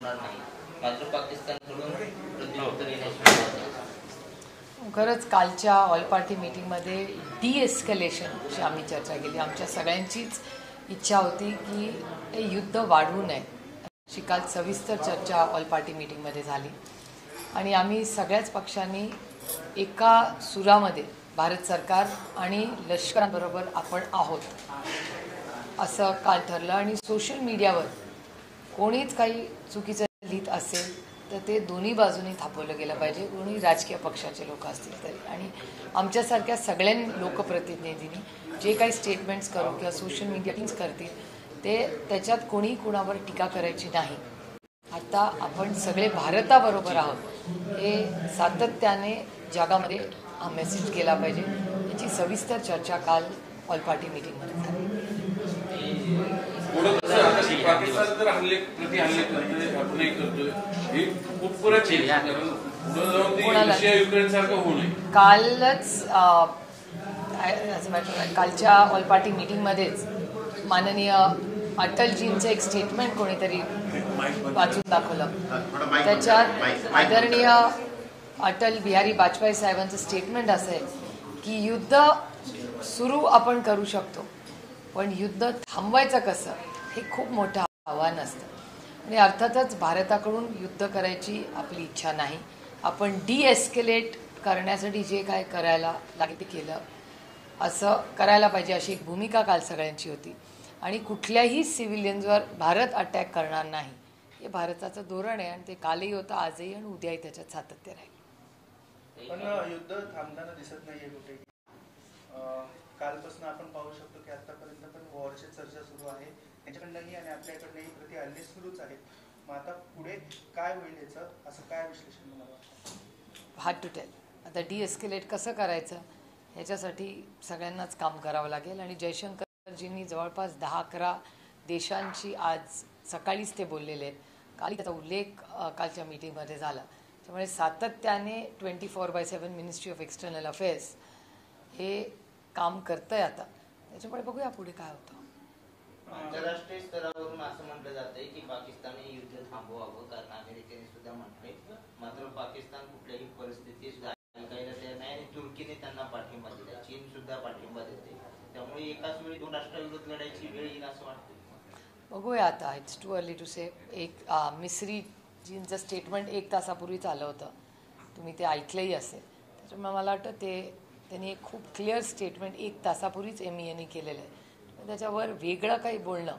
मात्र पाकिस्तानकडून प्रत्युत्तर येण्याची खरंच कालच्या ऑल पार्टी मीटिंगमध्ये डिएस्केलेशनची आम्ही चर्चा केली. आमच्या सगळ्यांचीच इच्छा होती की हे युद्ध वाढवू नये अशी काल सविस्तर चर्चा ऑल पार्टी मीटिंगमध्ये झाली आणि आम्ही सगळ्याच पक्षांनी एका सुरामध्ये भारत सरकार आणि लष्कराबरोबर आपण आहोत असं काल ठरलं. आणि सोशल मीडियावर कोणीच काही चुकीचं लिहित असेल तर ते दोन्ही बाजूनी थांबवलं गेलं पाहिजे, कोणी राजकीय पक्षाचे लोक असतील तरी. आणि आमच्यासारख्या सगळ्या लोकप्रतिनिधींनी जे काही स्टेटमेंट्स करू किंवा सोशल मीडियाच करतील ते त्याच्यात कोणी कुणावर टीका करायची नाही. आता आपण सगळे भारताबरोबर आहोत हे सातत्याने जगामध्ये हा मेसेज केला पाहिजे. याची सविस्तर चर्चा काल ऑल पार्टी मीटिंगमध्ये झाली. पाकिस्तान जर हल्ले प्रति हल्ले करतोय आपण एक करतोय हे खूपच युक्रेन सारखं होऊ नये. कालच कालच्या ऑल पार्टी मीटिंगमध्येच माननीय अटलजींचं एक स्टेटमेंट कोणीतरी वाचून दाखवलं. त्याच्यात आदरणीय अटल बिहारी वाजपेयी साहेबांचं स्टेटमेंट असं आहे की युद्ध सुरू आपण करू शकतो पण युद्ध थांबवायचं कसं हे खूप मोठं आव्हान असतं. आणि अर्थातच भारताकडून युद्ध करायची आपली इच्छा नाही. आपण डिएस्केलेट करण्यासाठी जे काय करायला लागेल ते केलं असं करायला पाहिजे अशी एक भूमिका काल सगळ्यांची होती. आणि कुठल्याही सिव्हिलियन्सवर भारत अटॅक करणार नाही हे भारताचं धोरण आहे आणि ते कालही होतं, आजही आणि उद्याही त्याच्यात सातत्य राहील. पण युद्ध थांबताना दिसत नाहीये कुठे. कालपासून आपण पाहू शकतो की आतापर्यंत पण वॉरची चर्चा सुरू आहे. त्यांच्याकडनंही आणि आपल्याकडनंही प्रति हल्ले सुरूच आहेत. मग आता पुढे काय होईल याचं असं काय विश्लेषण मला वाटतं? Hard to tell. आता डिएस्केलेट कसं करायचं ह्याच्यासाठी सगळ्यांनाच काम करावं लागेल. आणि जयशंकरजींनी जवळपास 10-11 देशांची आज सकाळीच ते बोललेले आहेत. काल त्याचा उल्लेख कालच्या मीटिंगमध्ये झाला. त्यामुळे सातत्याने 24/7 मिनिस्ट्री ऑफ एक्सटर्नल अफेअर्स हे काम करतंय आता. त्याच्यामुळे बघूया पुढे काय होतं. आंतरराष्ट्रीय स्तरावरून असं म्हटलं जातंय की पाकिस्तानने युद्ध थांबवावं कारण अमेरिकेने सुद्धा म्हटलंय. मात्र पाकिस्तान कुठल्याही परिस्थितीत ऐकायला तयार नाही आणि तुर्कीने त्यांना पाठिंबा दिला, चीन सुद्धा पाठिंबा देते. त्यामुळे एकाच वेळी दोन राष्ट्राविरोधात लढायची वेळ येईल असं वाटतं. बघूया आता. इट्स टू अर्ली टू से. एक मिस्रीजींचं स्टेटमेंट 1 तासापूर्वीच आलं होतं, तुम्ही ते ऐकलंही असेल. त्याच्यामुळे मला वाटतं त्यांनी एक खूप क्लिअर स्टेटमेंट 1 तासापूर्वीच MEAने केलेलं आहे. त्याच्यावर वेगळं काही बोलणं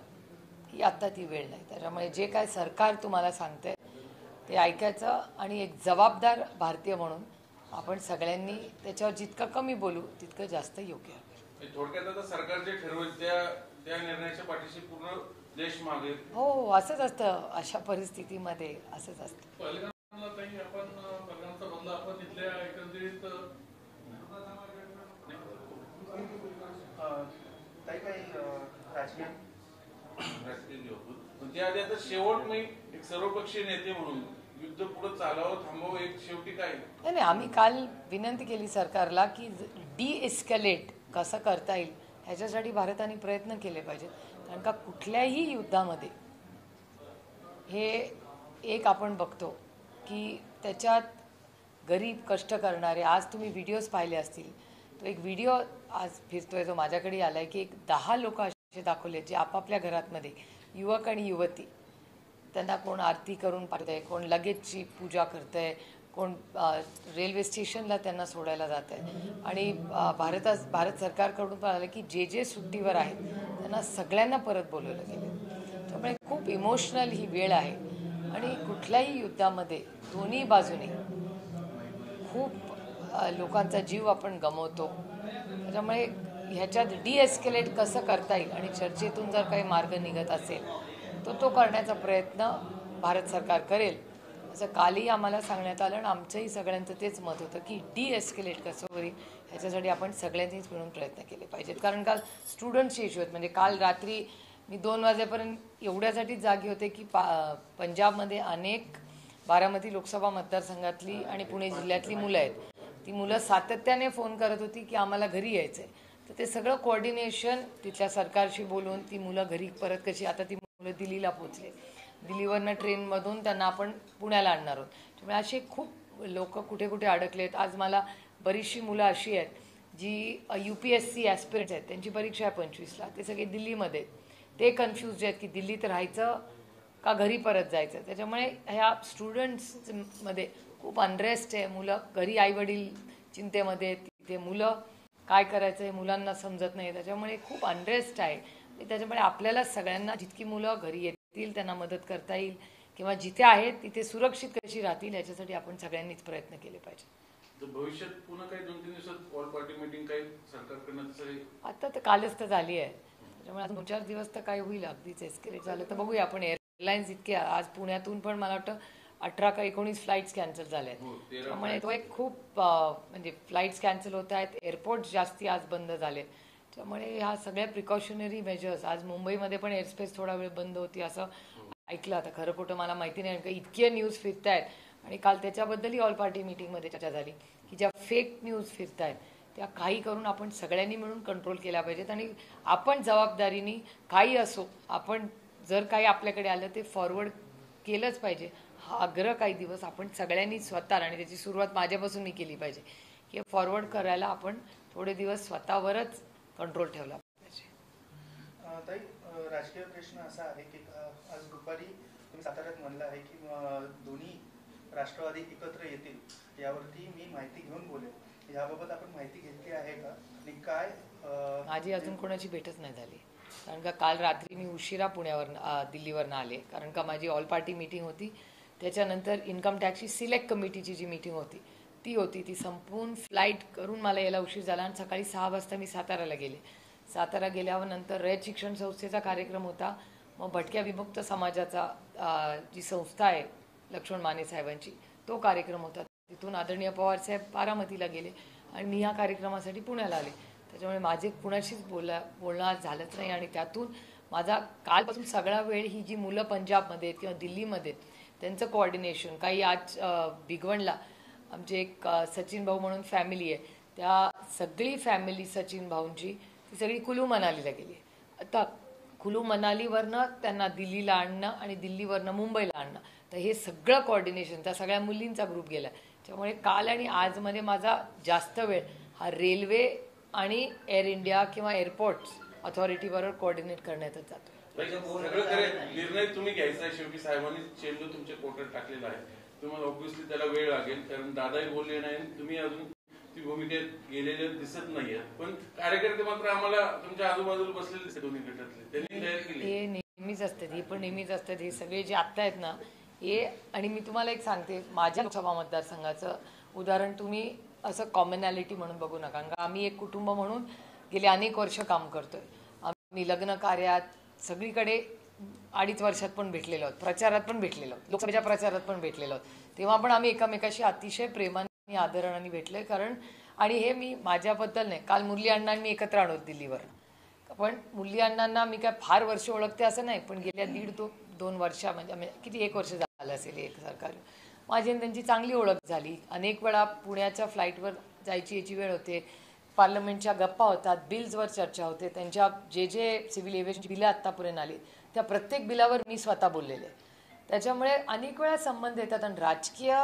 ही आत्ता ती वेळ नाही. त्याच्यामुळे जे काय सरकार तुम्हाला सांगते ते ऐकायचं आणि एक जबाबदार भारतीय म्हणून आपण सगळ्यांनी त्याच्यावर जितकं कमी बोलू तितकं जास्त योग्य आहे. थोडक्यात आता सरकार जे ठरवेल त्या निर्णयाच्या पाठीशी पूर्ण देश मागे. हो असंच असतं. अशा परिस्थितीमध्ये असंच असतं. त्याआधी आता शेवट मी एक सर्वपक्षीय नेते म्हणून युद्ध पुढे चालावं थांबवावं एक शेवटी काय नाही. आम्ही काल विनंती केली सरकारला की डिएस्केलेट कसं करता येईल ह्याच्यासाठी भारताने प्रयत्न केले पाहिजेत. कारण का कुठल्याही युद्धामध्ये हे एक आपण बघतो की त्याच्यात गरीब कष्ट करणारे, आज तुम्ही व्हिडिओज पाहिले असतील, तो एक व्हिडिओ आज फिरतोय जो माझ्याकडे आला आहे की एक 10 लोक असे दाखवले जे आपापल्या घरातमध्ये युवक आणि युवती त्यांना कोण आरती करून पाहतंय, कोण लगेचची पूजा करतंय, कोण रेल्वे स्टेशनला त्यांना सोडायला जात आहे. आणि भारत सरकारकडून पण आलं की जे सुट्टीवर आहेत त्यांना सगळ्यांना परत बोलवलं गेलं. त्यामुळे खूप इमोशनल ही वेळ आहे आणि कुठल्याही युद्धामध्ये दोन्ही बाजूने खूप लोकांचा जीव आपण गमावतो. त्याच्यामुळे ह्याच्यात डिएस्केलेट कसं करता येईल आणि चर्चेतून जर काही मार्ग निघत असेल तर तो करण्याचा प्रयत्न भारत सरकार करेल असं कालही आम्हाला सांगण्यात आलं. आणि आमचंही सगळ्यांचं तेच मत होतं की डिएस्केलेट कसं होईल ह्याच्यासाठी आपण सगळ्यांनीच मिळून प्रयत्न केले पाहिजेत. कारण काल स्टुडंट्सचे इश्यू आहेत. म्हणजे काल रात्री मी 2 वाजेपर्यंत एवढ्यासाठीच जागी होते की पंजाबमध्ये अनेक बारामती लोकसभा मतदारसंघातली आणि पुणे जिल्ह्यातली मुलं आहेत. ती मुलं सातत्याने फोन करत होती की आम्हाला घरी यायचं आहे. तर ते सगळं कोऑर्डिनेशन तिथल्या सरकारशी बोलून ती मुलं घरी परत कशी, आता ती मुलं दिल्लीला पोहोचले दिल्लीवरनं ट्रेनमधून त्यांना आपण पुण्याला आणणार आहोत. त्यामुळे असे खूप लोक कुठे कुठे अडकलेत. आज मला बरीचशी मुलं अशी आहेत जी UPSC ॲस्पिरंट्स आहेत, त्यांची परीक्षा आहे 25ला, ते सगळे दिल्लीमध्ये. ते कन्फ्यूज आहेत की दिल्लीत राहायचं का घरी परत जायचं. त्याच्यामुळे ह्या स्टुडंट्समध्ये खूप अनरेस्ट आहे. मुलं घरी आईवडील चिंतेमध्ये, तिथे मुलं काय करायचं हे मुलांना समजत नाही. त्याच्यामुळे खूप अनरेस्ट आहे. त्याच्यामुळे आपल्याला सगळ्यांना जितकी मुलं घरी येतील त्यांना मदत करता येईल किंवा जिथे आहेत तिथे सुरक्षित कशी राहतील याच्यासाठी आपण सगळ्यांनीच प्रयत्न केले पाहिजे. भविष्यात पुन्हा काही 2-3 दिवसात ऑल पार्टी मीटिंग काही सरकारकडनं तसं आता तर कालच तर झाली आहे. त्याच्यामुळे 2-4 दिवस तर काय होईल, अगदीच एस्केलेट झालं तर बघूया. आपण एअरलाईन्स इतके आज पुण्यातून पण मला वाटतं 18 का 19 फ्लाईट्स कॅन्सल झाल्या आहेत. त्यामुळे तो एक खूप म्हणजे फ्लाईट्स कॅन्सल होत आहेत. एअरपोर्ट्स जास्ती आज बंद झाले. त्यामुळे ह्या सगळ्या प्रिकॉशनरी मेजर्स, आज मुंबईमध्ये पण एअरस्पेस थोडा वेळ बंद होती असं ऐकलं. आता खरं खोटं मला माहिती नाही, कारण इतके न्यूज फिरत आहेत. आणि काल त्याच्याबद्दलही ऑल पार्टी मीटिंगमध्ये चर्चा झाली की ज्या फेक न्यूज फिरत आहेत त्या काही करून आपण सगळ्यांनी मिळून कंट्रोल केल्या पाहिजेत. आणि आपण जबाबदारीने काही असो, आपण जर काही आपल्याकडे आलं ते फॉरवर्ड केलंच पाहिजे. हा आग्रह काही दिवस आपण सगळ्यांनी स्वतः, आणि त्याची सुरुवात माझ्यापासून मी केली पाहिजे, की फॉरवर्ड करायला आपण थोडे दिवस स्वतःवरच कंट्रोल ठेवला पाहिजे. ताई, राजकीय प्रश्न असा आहे की आज दुपारी तुम्ही साताऱ्यात म्हणलं आहे की दोन्ही राष्ट्रवादी एकत्र येतील, यावरती मी माहिती घेऊन बोलेल. याबाबत आपण माहिती घेतली आहे का आणि काय? माझी अजून कोणाची भेटच नाही झाली, कारण का काल रात्री मी उशिरा दिल्लीवरनं आले. कारण का माझी ऑल पार्टी मीटिंग होती, त्याच्यानंतर इन्कम टॅक्सची सिलेक्ट कमिटीची जी मीटिंग होती ती संपून फ्लाईट करून मला यायला उशीर झाला. आणि सकाळी 6 वाजता मी साताऱ्याला गेले. सातारा गेल्यावर नंतर रयत शिक्षण संस्थेचा कार्यक्रम होता. मग भटक्या विमुक्त समाजाचा जी संस्था आहे लक्ष्मण माने साहेबांची, तो कार्यक्रम होता. तिथून आदरणीय पवारसाहेब बारामतीला गेले आणि मी ह्या कार्यक्रमासाठी पुण्याला आले. त्याच्यामुळे माझे कुणाशीच बोलणं झालंच नाही. आणि त्यातून माझा कालपासून सगळा वेळ ही जी मुलं पंजाबमध्ये किंवा दिल्लीमध्ये त्यांचं कोऑर्डिनेशन, काही आज भिगवणला आमचे एक सचिन भाऊ म्हणून फॅमिली आहे, त्या सगळी फॅमिली सचिन भाऊंची ती सगळी कुलू मनालीला गेली. आता कुलू मनालीवरनं त्यांना दिल्लीला आणणं आणि दिल्लीवरनं मुंबईला आणणं, तर हे सगळं कोऑर्डिनेशन त्या सगळ्या मुलींचा ग्रुप गेला. त्यामुळे काल आणि आजमध्ये माझा जास्त वेळ हा रेल्वे आणि एअर इंडिया किंवा एअरपोर्ट्स ऑथॉरिटीबरोबर कोऑर्डिनेट करण्यातच जातो. निर्णय तुम्ही घ्यायचा आहे. शेवटी साहेबांनी चेंडू तुमच्या कोर्टात टाकलेला आहे. तुम्हाला ऑब्व्हियसली त्याला वेळ लागेल, कारण दादाही बोलले नाही, तुम्ही अजून ती भूमिकेत गेलेले दिसत नाहीये. पण कार्यकर्ते मात्र आम्हाला तुमच्या आजूबाजूला बसलेले दिसते दोन्ही गटातले. त्यांनी तयार केली. हे नेहमीच असतात, हे पण नेहमीच असतात. हे सगळे जे आत्ता आहेत ना हे, आणि मी तुम्हाला एक सांगते, माझ्या लोकसभा मतदारसंघाचं उदाहरण तुम्ही असं कॉमनॅलिटी म्हणून बघू नका. कारण का आम्ही एक कुटुंब म्हणून गेले अनेक वर्ष काम करतोय. आम्ही लग्न कार्यात सगळीकडे 2.5 वर्षात पण भेटलेलो आहोत, प्रचारात पण भेटलेलो आहोत, लोकसभेच्या प्रचारात पण भेटलेलो आहोत. तेव्हा पण आम्ही एकमेकाशी अतिशय प्रेमाने आदराने भेटलोय. कारण आणि हे मी माझ्याबद्दल नाही, काल मुरली अण्णांनी मी एकत्र आणत दिल्लीवर. पण मुरली अण्णांना मी काय फार वर्ष ओळखते असं नाही, पण गेल्या 1.5-2 वर्षामध्ये किती 1 वर्ष झालं असेल एक सरकार, माझी त्यांची चांगली ओळख झाली. अनेक वेळा पुण्याच्या फ्लाईटवर जायची याची वेळ होते, पार्लमेंटच्या गप्पा होतात, बिल्सवर चर्चा होते. त्यांच्या जे सिव्हिल एव्हिएशनची बिलं आत्तापर्यंत आली त्या प्रत्येक बिलावर मी स्वतः बोललेले. त्याच्यामुळे अनेक वेळा संबंध येतात. आणि राजकीय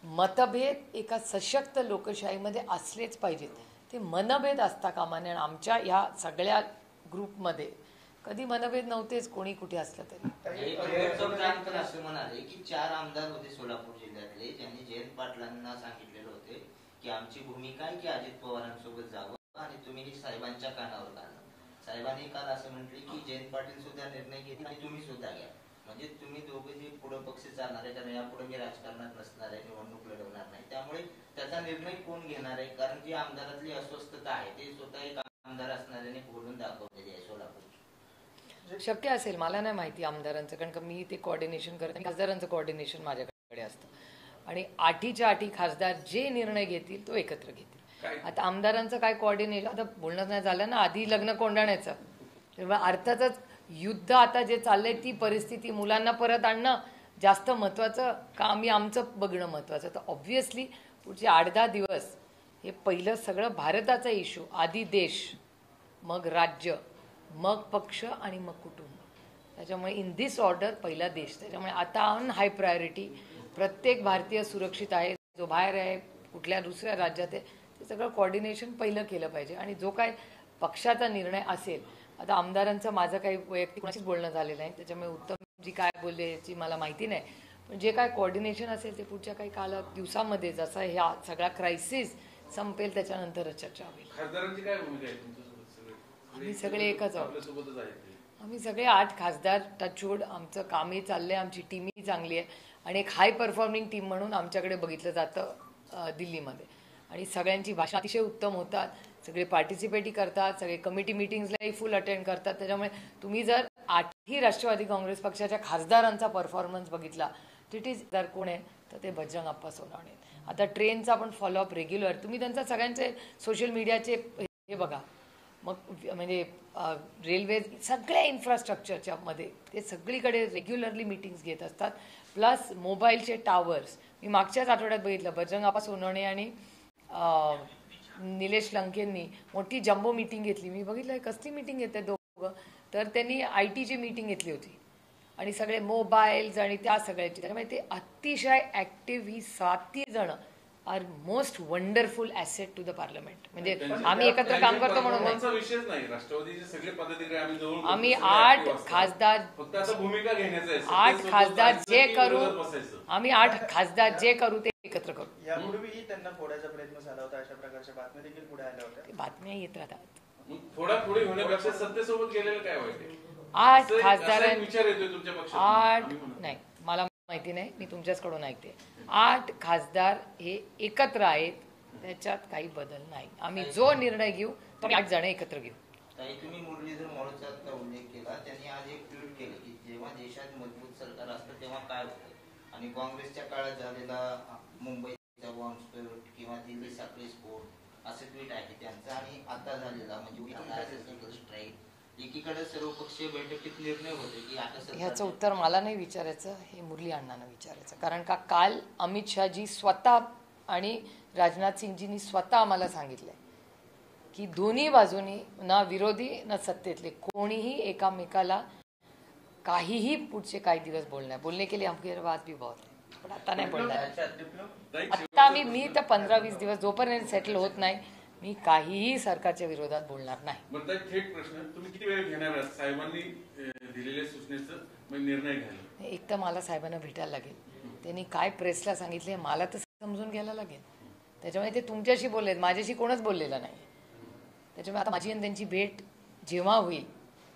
मतभेद एका सशक्त लोकशाहीमध्ये असलेच पाहिजेत. ते मनभेद असता कामा नये. आणि आमच्या ह्या सगळ्या ग्रुपमध्ये कधी मनभेद नव्हतेच, कोणी कुठे असलं तरी. असं म्हणाले की 4 आमदार होते सोलापूर जिल्ह्यातले, ज्यांनी जयंत पाटलांना सांगितलेलं होते की आमची भूमिका आहे की अजित पवारांसोबत जावं आणि तुम्ही साहेबांच्या कानावर घालणं. साहेबांनी काल असं म्हटले की जयंत पाटील सुद्धा निर्णय घेतील आणि तुम्ही सुद्धा घ्या. म्हणजे तुम्ही दोघे जे पुढे पक्ष चालणार आहे, कारण यापुढे मी राजकारणात नसणार आहे, निवडणूक लढवणार नाही, त्यामुळे त्याचा निर्णय कोण घेणार आहे? कारण जी आमदारातली अस्वस्थता आहे ते स्वतः एक आमदार असणाऱ्याने बोलून दाखवलेली आहे सोलापूर. शक्य असेल, मला नाही माहिती आमदारांचं, कारण का मी ते कोऑर्डिनेशन करते. खासदारांचं कोऑर्डिनेशन माझ्याकडे असतं आणि 8च्या 8 खासदार जे निर्णय घेतील तो एकत्र घेतील. आता आमदारांचं काय कोऑर्डिनेशन, आता बोलणं नाही झालं ना, आधी लग्न कोंडाण्याचं. तेव्हा अर्थातच युद्ध आता जे चाललंय ती परिस्थिती, मुलांना परत आणणं जास्त महत्त्वाचं का आम्ही आमचं बघणं महत्त्वाचं. तर ऑब्व्हियसली पुढचे 8-10 दिवस हे पहिलं सगळं भारताचा इश्यू, आधी देश, मग राज्य, मग पक्ष आणि मग कुटुंब, त्याच्यामुळे इन दिस ऑर्डर पहिला देश. त्याच्यामुळे आता ऑन हाय प्रायोरिटी प्रत्येक भारतीय सुरक्षित आहे, जो बाहेर आहे कुठल्या दुसऱ्या राज्यात आहे, ते सगळं कोऑर्डिनेशन पहिलं केलं पाहिजे. आणि जो काय पक्षाचा निर्णय असेल, आता आमदारांचं माझं काही वैयक्तिक कोणाशीच बोलणं झालेलं नाही, त्याच्यामुळे उत्तमजी काय बोलले याची मला माहिती नाही. पण जे काय कोऑर्डिनेशन असेल ते पुढच्या काही दिवसामध्ये जसा ह्या सगळा क्रायसिस संपेल त्याच्यानंतरच चर्चा होईल. खासदारांची काय भूमिका आहे तुमच्यासोबत? आम्ही सगळे एकच आहोत. आपल्यासोबतच आहेत. आम्ही सगळे 8 खासदार टचवूड, आमचं कामही चाललंय, आमची टीमही चांगली आहे आणि एक हाय परफॉर्मिंग टीम म्हणून आमच्याकडे बघितलं जातं दिल्लीमध्ये. आणि सगळ्यांची भाषा अतिशय उत्तम होतात, सगळे पार्टिसिपेटही करतात, सगळे कमिटी मिटिंग्सलाही फुल अटेंड करतात. त्याच्यामुळे तुम्ही जर 8ही राष्ट्रवादी काँग्रेस पक्षाच्या खासदारांचा परफॉर्मन्स बघितला, इट इज जर कोण आहे तर ते बजरंग अप्पा सोनवणे. आता ट्रेनचा पण फॉलोअप रेग्युलर, तुम्ही त्यांचा सगळ्यांचे सोशल मीडियाचे हे बघा, मग म्हणजे रेल्वे सगळ्या इन्फ्रास्ट्रक्चरच्या मध्ये ते सगळीकडे रेग्युलरली मीटिंग्स घेत असतात. प्लस मोबाईलचे टावर्स, मी मागच्याच आठवड्यात बघितलं बजरंग अप्पा सोनवणे आणि निलेश लंकेंनी मोठी जम्बो मीटिंग घेतली. मी बघितलं कसली मीटिंग घेते दोघं, तर त्यांनी IT ची मीटिंग घेतली होती आणि सगळे मोबाईल्स आणि त्या सगळ्याची. त्यामुळे ते अतिशय ॲक्टिव्ह, ही 7 जण are most wonderful asset to the parliament. म्हणजे आम्ही एकत्र काम करतो म्हणून नाही, विषयच नाही. राष्ट्रवादीचे सगळे पदाधिकारी आम्ही 8 खासदार, फक्त आता भूमिका घेण्याचं आहे. 8 खासदार जे करू, आम्ही 8 खासदार जे करू ते एकत्र करू. यापूर्वीही त्यांना फोडायचा प्रयत्न झाला होता, अशा प्रकारच्या बातम्या देखील पुढे आल्या होत्या. बातम्या येत राहतात. थोडी होण्यापेक्षा सत्तेसोबत गेलेलं काय वाईट? 8 खासदार, विचार येतोय तुमच्या पक्षात? 8 नाही, मला माहिती नाही, मी तुमच्याचकडून ऐकते. 8 खासदार हे एकत्र आहेत, त्याच्यात काही बदल नाही. आम्ही जो निर्णय घेऊ तो 8 जण एकत्र घेऊ. ताई, तुम्ही मुरलीधर मोहोळचा उल्लेख केला. त्यांनी आज एक ट्विट केलं की जेव्हा देशात मजबूत सरकार असतं तेव्हा काय होतं, आणि काँग्रेसच्या काळात झालेला मुंबईचा बॉम्बस्फोट किंवा दिल्ली साखळी स्फोट असं ट्विट आहे त्यांचं, आणि आता झालेला म्हणजे स्ट्राईक, एकीकडे सर्वपक्षीय बैठकीत निर्णय होते की आता ह्याचं उत्तर मला नाही विचारायचं, हे मुरली अण्णांना विचारायचं. कारण का काल अमित शहाजी स्वतः आणि राजनाथ सिंगजींनी स्वतः आम्हाला सांगितलंय की दोन्ही बाजूनी, ना विरोधी ना सत्तेतले, कोणीही एकामेकाला काहीही पुढचे काही दिवस बोलणे के लिए हमके बात भी बहुत है, पण आता नाही बोलणार. आता मी तर 15-20 दिवस जोपर्यंत सेटल होत नाही, मी काहीही सरकारच्या विरोधात बोलणार नाही. थेट प्रश्न, तुम्ही किती वेळ घेणार आहात साहेबांनी दिलेल्या सूचनेचा निर्णय घ्यायला? एक तर मला साहेबांना भेटायला लागेल, त्यांनी काय प्रेसला सांगितले मला तर समजून घ्यायला लागेल. त्याच्यामुळे ते तुमच्याशी बोललेत, माझ्याशी कोणच बोललेलं नाही. त्याच्यामुळे आता माझी आणि त्यांची भेट जेव्हा होईल,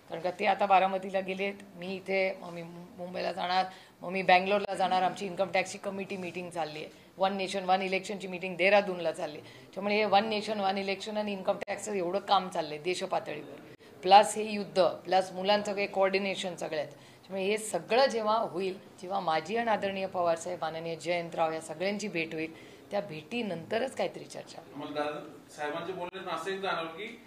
कारण का ते आता बारामतीला गेलेत, मी इथे, मग मी मुंबईला जाणार, मग मी बँगलोरला जाणार. आमची इन्कम टॅक्सची कमिटी मीटिंग चालली आहे, 1 नेशन 1 इलेक्शनची मीटिंग देहरादूनला चालली. त्यामुळे हे 1 नेशन 1 इलेक्शन आणि इन्कम टॅक्सचं एवढं काम चाललंय देशपातळीवर, प्लस हे युद्ध, प्लस मुलांचं काही कोऑर्डिनेशन सगळ्यात. त्यामुळे हे सगळं जेव्हा होईल, जेव्हा माझी आणि आदरणीय पवारसाहेब, माननीय जयंतराव या सगळ्यांची भेट होईल, त्या भेटीनंतरच काहीतरी चर्चा. साहेबांचे बोलणे असं एक जाणवलं की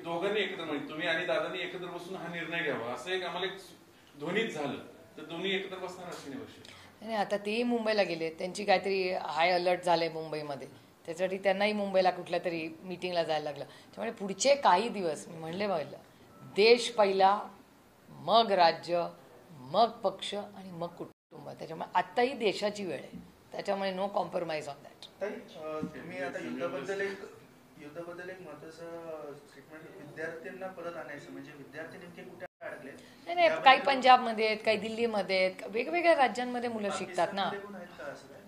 दोघांनी एकत्र, म्हणजे तुम्ही आणि दादांनी एकत्र बसून हा निर्णय घ्यावा, असं एक आम्हाला एक ध्वनीत झालं. तर दोन्ही एकत्र बसणार अश्विनी वैष्णव? नाही, आता तेही मुंबईला गेले, त्यांची काहीतरी हाय अलर्ट झालंय मुंबईमध्ये, त्याच्यासाठी त्यांनाही मुंबईला कुठल्या तरी मीटिंगला जायला लागलं. त्यामुळे पुढचे काही दिवस मी म्हणले बघितलं, देश पहिला, मग राज्य, मग पक्ष आणि मग कुटुंब. त्याच्यामुळे आत्ताही देशाची वेळ आहे, त्याच्यामुळे नो कॉम्प्रोमाइज ऑन दॅट. तुम्ही आता युद्धाबद्दल एक महत्त्वाचं स्टेटमेंट, विद्यार्थ्यांना परत आणायचं, म्हणजे विद्यार्थी नेमके कुठे अडकले? नाही, काही पंजाबमध्ये आहेत, काही दिल्लीमध्ये आहेत, वेगवेगळ्या राज्यांमध्ये मुलं शिकतात ना.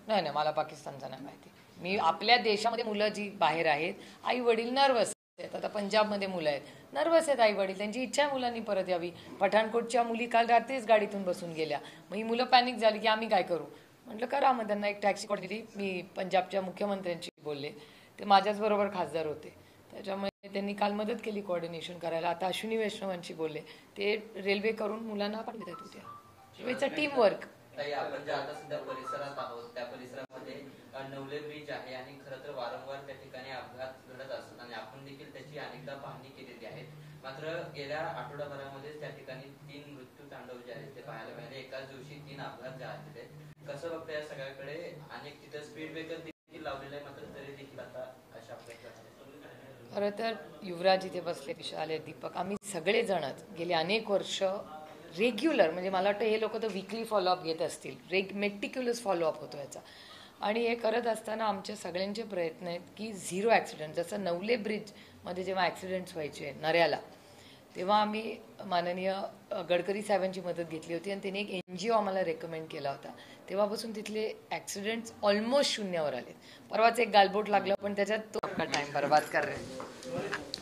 नाही, मला पाकिस्तानचं नाही माहिती. मी आपल्या देशामध्ये मुलं जी बाहेर आहेत, आई वडील नर्वस आहेत. आता पंजाबमध्ये मुलं आहेत नर्वस आहेत, आई वडील, त्यांची इच्छा आहे मुलांनी परत यावी. पठाणकोटच्या मुली काल रात्रीच गाडीतून बसून गेल्या, मग ही मुलं पॅनिक झाली की आम्ही काय करू. म्हटलं करा, मग त्यांना एक टॅक्सी दिली. मी पंजाबच्या मुख्यमंत्र्यांशी बोलले, ते माझ्याच बरोबर खासदार होते, त्याच्यामुळे त्यांनी काल मदत केली कोऑर्डिनेशन करायला. आता अश्विनी वैष्णवांशी बोलले, ते रेल्वे करून मुलांना पाठवत आहेत होत्या. It's a team work. आपण ज्या आता सध्या परिसरात आहोत, त्या परिसरामध्ये नवले ब्रिज आहे आणि खरं तर वारंवार त्या ठिकाणी अपघात घडत असतात आणि आपण देखील त्याची अनेकदा पाहणी केलेली आहे. मात्र गेल्या आठवडाभरामध्ये त्या ठिकाणी 3 मृत्यू तांडव जे आहेत ते पाहायला मिळाले. एकाच दिवशी 3 अपघात झालेले. कसं बघता या सगळ्याकडे? अनेक तिथे स्पीड ब्रेकर देखील लावलेले आहे, मात्र तरी देखील आता अशा प्रकारे. खरं तर युवराज इथे बसले, विशाल, दीपक, आम्ही सगळेजणच गेले अनेक वर्ष रेग्युलर, म्हणजे मला वाटतं हे लोक तर वीकली फॉलोअप घेत असतील, मेटिक्युलस फॉलोअप होतो याचा. आणि हे करत असताना आमचे सगळ्यांचे प्रयत्न आहेत की 0 ॲक्सिडेंट. जसं नवले ब्रिजमध्ये जेव्हा ॲक्सिडेंट्स व्हायचे नऱ्याला, तेव्हा आम्ही माननीय गडकरी साहेबांची मदत घेतली होती आणि त्यांनी एक NGO आम्हाला रेकमेंड केला होता. तेव्हापासून तिथले ॲक्सिडेंट्स ऑलमोस्ट शून्यावर आले. परवाच एक गालबोट लागलं, पण त्याच्यात तो टाइम बर्बाद कर रहे.